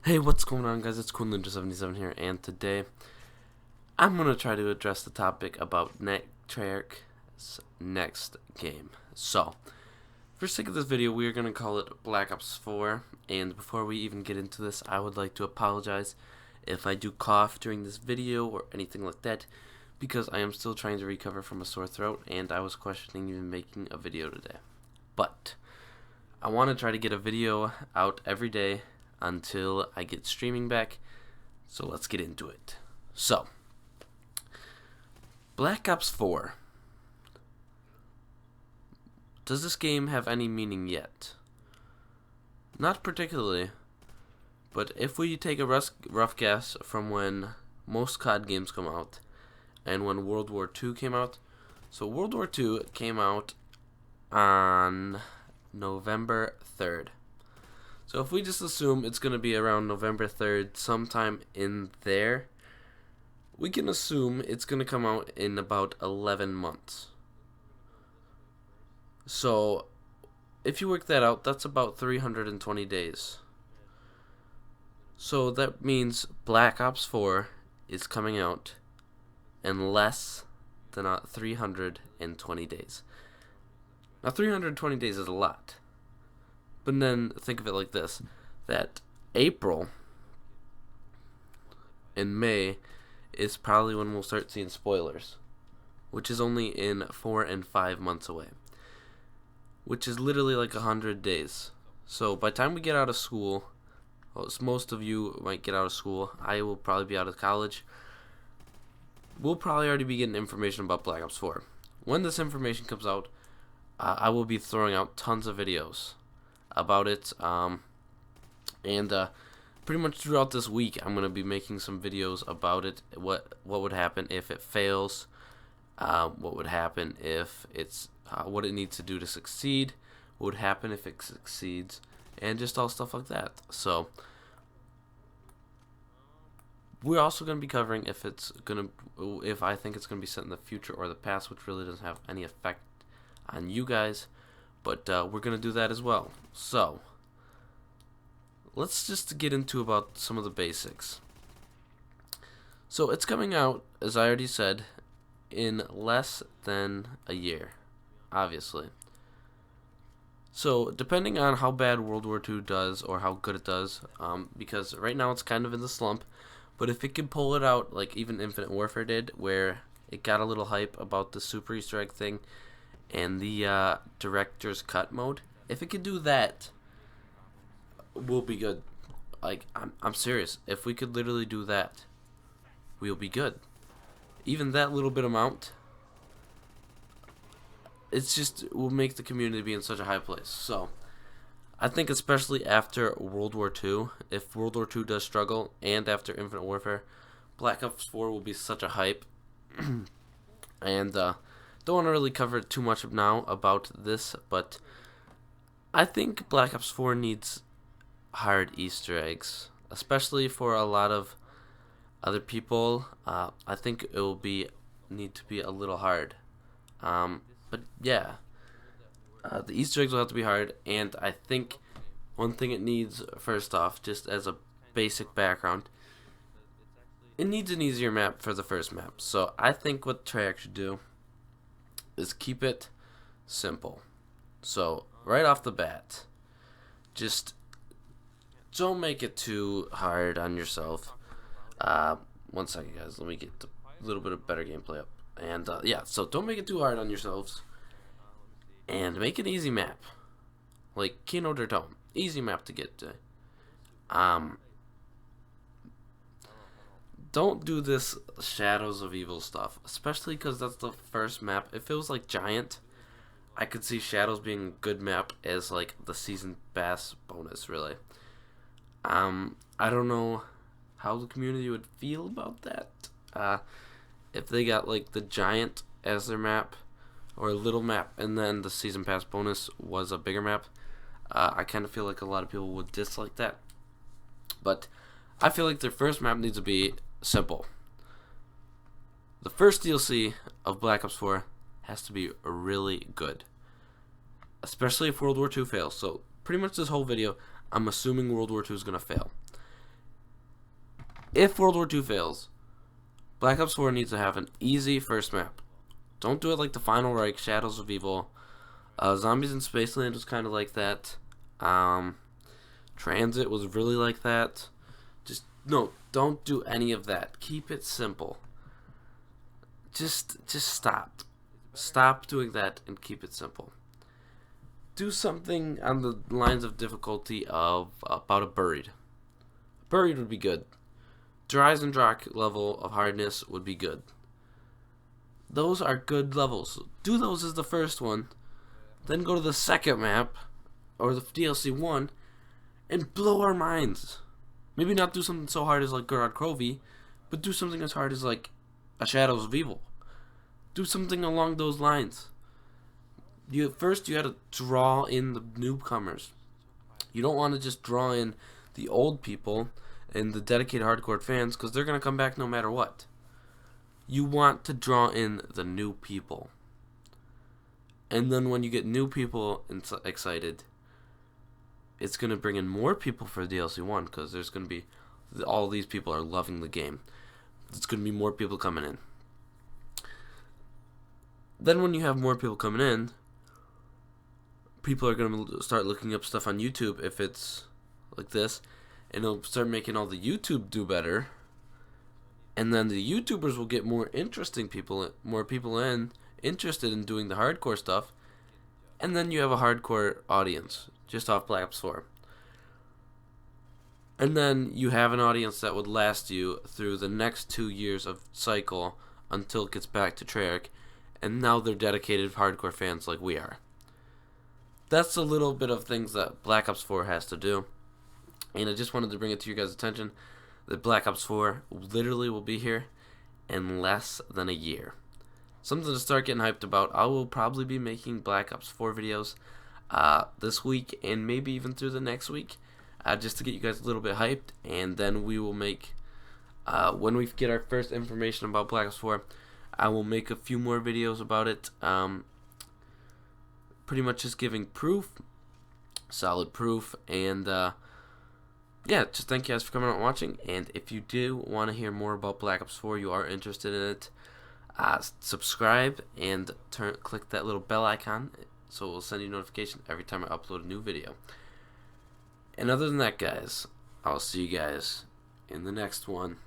Hey, what's going on, guys? It's QuinLinja77 here, and today I'm going to try to address the topic about Treyarch's next game. So, for the sake of this video, we are going to call it Black Ops 4, and before we even get into this, I would like to apologize if I do cough during this video or anything like that, because I am still trying to recover from a sore throat, and I was questioning even making a video today. But, I want to try to get a video out every day until I get streaming back, so let's get into it. So, Black Ops 4. Does this game have any meaning yet? Not particularly, but if we take a rough guess from when most COD games come out, and when World War II came out, so World War II came out on November 3rd. So if we just assume it's going to be around November 3rd, sometime in there, we can assume it's going to come out in about 11 months. So if you work that out, that's about 320 days. So that means Black Ops 4 is coming out in less than 320 days. Now 320 days is a lot. But then think of it like this, that April and May is probably when we'll start seeing spoilers, which is only in 4 and 5 months away, which is literally like 100 days. So by the time we get out of school, well, most of you might get out of school, I will probably be out of college, we'll probably already be getting information about Black Ops 4. When this information comes out, I will be throwing out tons of videos about it, and pretty much throughout this week I'm going to be making some videos about it, what would happen if it fails, what would happen if it's what it needs to do to succeed, what would happen if it succeeds, and just all stuff like that. So we're also going to be covering if I think it's going to be set in the future or the past, which really doesn't have any effect on you guys. But we're going to do that as well. So, let's just get into about some of the basics. So, it's coming out, as I already said, in less than a year, obviously. So, depending on how bad World War II does or how good it does, because right now it's kind of in the slump, but if it can pull it out like even Infinite Warfare did, where it got a little hype about the Super Easter Egg thing, and the director's cut mode, if it could do that, we'll be good. Like, I'm serious. If we could literally do that, we'll be good. Even that little bit amount, it's just will make the community be in such a high place. So I think especially after World War II, if World War II does struggle, and after Infinite Warfare, Black Ops 4 will be such a hype. And don't want to really cover too much now about this, but I think Black Ops 4 needs hard Easter eggs, especially for a lot of other people. I think it will need to be a little hard. But yeah, the Easter eggs will have to be hard, and I think one thing it needs, first off, just as a basic background, it needs an easier map for the first map. So I think what Treyarch should do is keep it simple. So right off the bat, just don't make it too hard on yourself. One second, guys, let me get a little bit of better gameplay up. And yeah, so don't make it too hard on yourselves, and make an easy map, like Kino der Dome, easy map to get to. Don't do this Shadows of Evil stuff, especially because that's the first map. If it was like Giant, I could see Shadows being a good map as like the season pass bonus, really. I don't know how the community would feel about that. If they got like the Giant as their map, or a little map, and then the season pass bonus was a bigger map, I kind of feel like a lot of people would dislike that. But I feel like their first map needs to be simple. The first DLC of Black Ops 4 has to be really good, especially if World War II fails. So pretty much this whole video, I'm assuming World War II is going to fail. if World War II fails, Black Ops 4 needs to have an easy first map. Don't do it like the Final Reich, Shadows of Evil. Zombies in Spaceland was kind of like that. Transit was really like that. Just, no, don't do any of that. Keep it simple. Just stop. Stop doing that and keep it simple. Do something on the lines of difficulty of about a buried. Buried would be good. Dries and Drak level of hardness would be good. Those are good levels. Do those as the first one. Then go to the second map, or the DLC 1, and blow our minds. Maybe not do something so hard as like Gerard Crovey, but do something as hard as like a Shadows of Evil. Do something along those lines. First you had to draw in the newcomers. You don't want to just draw in the old people and the dedicated hardcore fans, because they're going to come back no matter what. You want to draw in the new people. And then when you get new people excited, it's going to bring in more people for DLC 1, because there's going to be, all these people are loving the game. There's going to be more people coming in. Then when you have more people coming in, people are going to start looking up stuff on YouTube if it's like this, and it'll start making all the YouTube do better. And then the YouTubers will get more more people interested in doing the hardcore stuff. And then you have a hardcore audience just off Black Ops 4. And then you have an audience that would last you through the next 2 years of cycle until it gets back to Treyarch. And now they're dedicated hardcore fans like we are. That's a little bit of things that Black Ops 4 has to do. And I just wanted to bring it to your guys' attention that Black Ops 4 literally will be here in less than a year. Something to start getting hyped about. I will probably be making Black Ops 4 videos this week and maybe even through the next week, just to get you guys a little bit hyped. And then we will make, when we get our first information about Black Ops 4, I will make a few more videos about it. Pretty much just giving proof, solid proof, and yeah, just thank you guys for coming out and watching. And if you do want to hear more about Black Ops 4, you are interested in it, subscribe and click that little bell icon so it will send you notification every time I upload a new video. And other than that, guys, I'll see you guys in the next one.